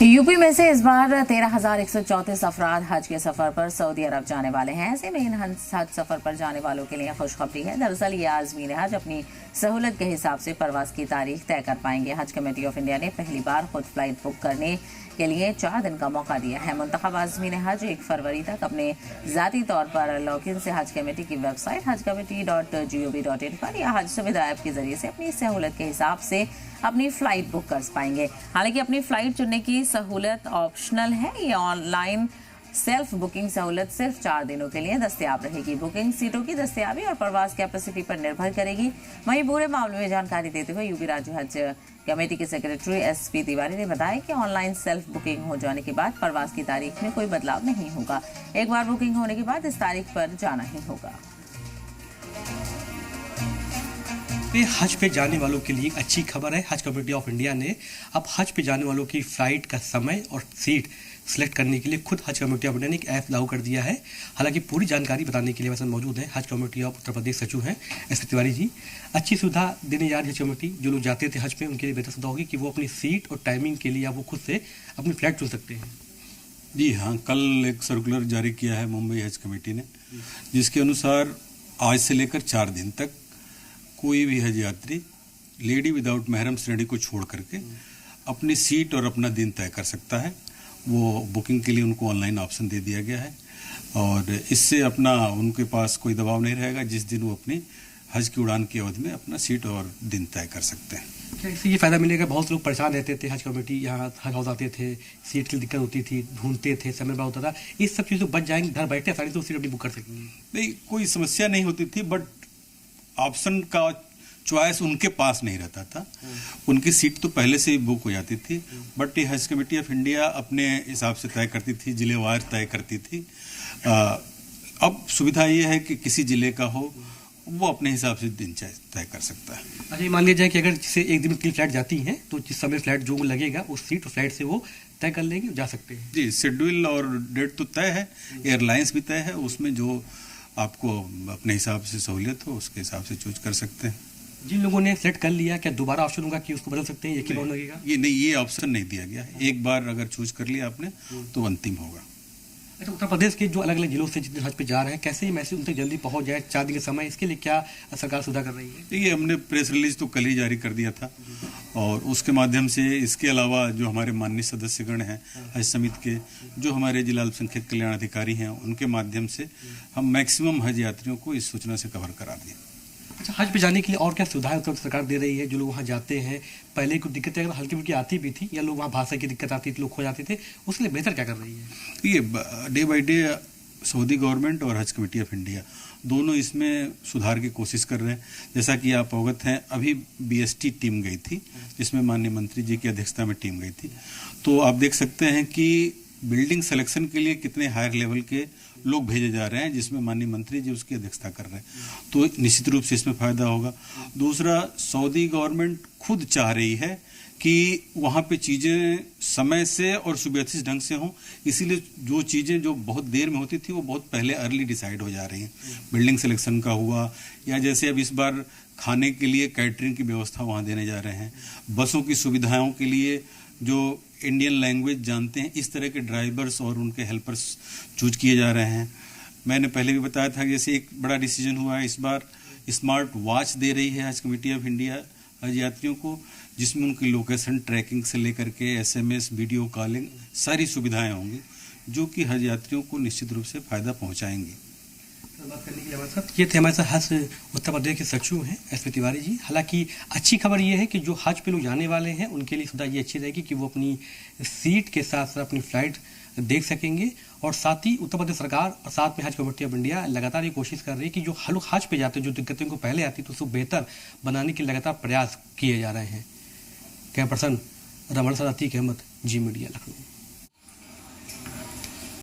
UP में से इस बार 13,134 अफराद हज के सफर पर सऊदी अरब जाने वाले हैं। ऐसे में इन हज सफर पर जाने वालों के लिए खुशखबरी है। दरअसल ये आज़मीन हज अपनी सहूलत के हिसाब से परवास की तारीख तय कर पाएंगे। हज कमेटी ऑफ इंडिया ने पहली बार खुद फ्लाइट बुक करने के लिए 4 दिन का मौका दिया है। मुंतखब आज़मीन हज 1 फरवरी तक अपने ज़ाती तौर पर लॉगिन से हज कमेटी की वेबसाइट hajcommittee.gov.in पर या हज सुविधा ऐप के जरिए से अपनी सहूलत के हिसाब से अपनी फ्लाइट बुक कर पाएंगे। हालांकि अपनी फ्लाइट चुनने की सहूलत ऑप्शनल है। ये ऑनलाइन सेल्फ बुकिंग सहूलत सिर्फ 4 दिनों के लिए दस्तयाब रहेगी। बुकिंग सीटों की दस्तयाबी और प्रवास कैपेसिटी पर निर्भर करेगी। वहीं पूरे मामले में जानकारी देते हुए यूपी राज्य हज कमेटी के सेक्रेटरी SP तिवारी ने बताया कि ऑनलाइन सेल्फ बुकिंग हो जाने के बाद प्रवास की तारीख में कोई बदलाव नहीं होगा। एक बार बुकिंग होने के बाद इस तारीख पर जाना ही होगा। हज पे जाने वालों के लिए एक अच्छी खबर है। हज कमेटी ऑफ इंडिया ने अब हज पे जाने वालों की फ्लाइट का समय और सीट सिलेक्ट करने के लिए खुद हज कमेटी ऑफ इंडिया ने एक ऐप लागू कर दिया है। हालांकि पूरी जानकारी बताने के लिए वैसे मौजूद है हज कमेटी ऑफ उत्तर प्रदेश सचिव हैं SP तिवारी जी। अच्छी सुविधा देने जा रही है हज कमेटी। जो लोग जाते थे हज पे उनके लिए बेहतर सुविधा होगी कि वो अपनी सीट और टाइमिंग के लिए वो खुद से अपनी फ्लाइट चुन सकते हैं। जी हाँ, कल एक सर्कुलर जारी किया है मुंबई हज कमेटी ने, जिसके अनुसार आज से लेकर 4 दिन तक कोई भी हज यात्री लेडी विदाउट महरम श्रेणी को छोड़ करके अपनी सीट और अपना दिन तय कर सकता है। वो बुकिंग के लिए उनको ऑनलाइन ऑप्शन दे दिया गया है और इससे अपना उनके पास कोई दबाव नहीं रहेगा। जिस दिन वो अपनी हज की उड़ान की अवधि में अपना सीट और दिन तय कर सकते हैं। क्या इससे ये फायदा मिलेगा? बहुत लोग परेशान रहते थे, हज कमेटी यहाँ हज हाउस आते थे, सीट की दिक्कत होती थी, ढूंढते थे, समय बड़ा होता था। इस सब चीज़ों बच जाएंगे, घर बैठे आसानी से सीट अपनी बुक कर सकेंगे। नहीं, कोई समस्या नहीं होती थी, बट ऑप्शन का चॉइस उनके पास नहीं रहता था। उनकी सीट तो पहले से ही बुक हो जाती थी, बट ये हज कमेटी ऑफ इंडिया अपने हिसाब से तय करती थी, जिलेवार तय करती थी। अब सुविधा ये है कि किसी जिले का हो वो अपने हिसाब से दिन तय कर सकता है। अच्छा, मान लिया जाए कि अगर जैसे एक दिन में 3 फ्लाइट जाती हैं तो जिस समय फ्लाइट जो लगेगा उस सीट और फ्लाइट से वो तय कर लेंगे, जा सकते हैं। जी, शेड्यूल और डेट तो तय है, एयरलाइंस भी तय है, उसमें जो आपको अपने हिसाब से सहूलियत हो उसके हिसाब से चूज कर सकते हैं। जिन लोगों ने सेलेक्ट कर लिया, क्या दोबारा ऑप्शन होगा कि उसको बदल सकते हैं? एक ही बार लगेगा? ये ऑप्शन नहीं दिया गया है। एक बार अगर चूज कर लिया आपने तो अंतिम होगा। अच्छा, उत्तर प्रदेश के जो अलग अलग जिलों से जितने हज पे जा रहे हैं, कैसे ये मैसेज उन तक जल्दी पहुंच जाए 4 दिन के समय, इसके लिए क्या सरकार सुविधा कर रही है? ये हमने प्रेस रिलीज तो कल ही जारी कर दिया था और उसके माध्यम से इसके अलावा जो हमारे माननीय सदस्यगण हैं हज समिति के, जो हमारे जिला अल्पसंख्यक कल्याण अधिकारी हैं, उनके माध्यम से हम मैक्सिमम हज यात्रियों को इस सूचना से कवर करा दिए। अच्छा, हज पे जाने के लिए और क्या सुविधाएं उत्तर सरकार दे रही है? जो लोग वहाँ जाते हैं, पहले कुछ दिक्कतें अगर हल्की फुल्की आती भी थी या लोग वहाँ भाषा की दिक्कत आती थी, लोग खो जाते थे, उसके लिए बेहतर क्या कर रही है? ये day by day Saudi government और हज कमेटी ऑफ इंडिया दोनों इसमें सुधार की कोशिश कर रहे हैं। जैसा कि आप अवगत हैं, अभी BST टीम गई थी, जिसमें माननीय मंत्री जी की अध्यक्षता में टीम गई थी। तो आप देख सकते हैं कि बिल्डिंग सिलेक्शन के लिए कितने हायर लेवल के लोग भेजे जा रहे हैं, जिसमें माननीय मंत्री जी उसकी अध्यक्षता कर रहे हैं। तो निश्चित रूप से इसमें फायदा होगा। दूसरा, सऊदी गवर्नमेंट खुद चाह रही है कि वहाँ पे चीज़ें समय से और सुव्यवस्थित ढंग से हों, इसीलिए जो चीज़ें जो बहुत देर में होती थी वो बहुत पहले अर्ली डिसाइड हो जा रही हैं। बिल्डिंग सिलेक्शन का हुआ, या जैसे अब इस बार खाने के लिए कैटरिंग की व्यवस्था वहाँ देने जा रहे हैं। बसों की सुविधाओं के लिए जो इंडियन लैंग्वेज जानते हैं, इस तरह के ड्राइवर्स और उनके हेल्पर्स चूज किए जा रहे हैं। मैंने पहले भी बताया था, जैसे एक बड़ा डिसीजन हुआ है, इस बार स्मार्ट वॉच दे रही है हज कमेटी ऑफ इंडिया हज यात्रियों को, जिसमें उनकी लोकेशन ट्रैकिंग से लेकर के SMS, वीडियो कॉलिंग सारी सुविधाएं होंगी, जो कि हज यात्रियों को निश्चित रूप से फायदा पहुंचाएंगी। बात करने के लिए हमारे साथ ये थे हमारे साथ हज उत्तर प्रदेश के सचिव हैं SP तिवारी जी। हालांकि अच्छी खबर ये है कि जो हज पे लोग जाने वाले हैं उनके लिए सुविधा ये अच्छी रहेगी कि वो अपनी सीट के साथ साथ अपनी फ्लाइट देख सकेंगे। और साथ ही उत्तर प्रदेश सरकार और साथ में हज कमेटी ऑफ इंडिया लगातार ये कोशिश कर रही है कि जो लोग हज पे जाते हैं, जो दिक्कतें को पहले आती तो उसको बेहतर बनाने के लगातार प्रयास किए जा रहे हैं। Camera person Raman sir, Atiq Ahmad, Zee media, Lucknow.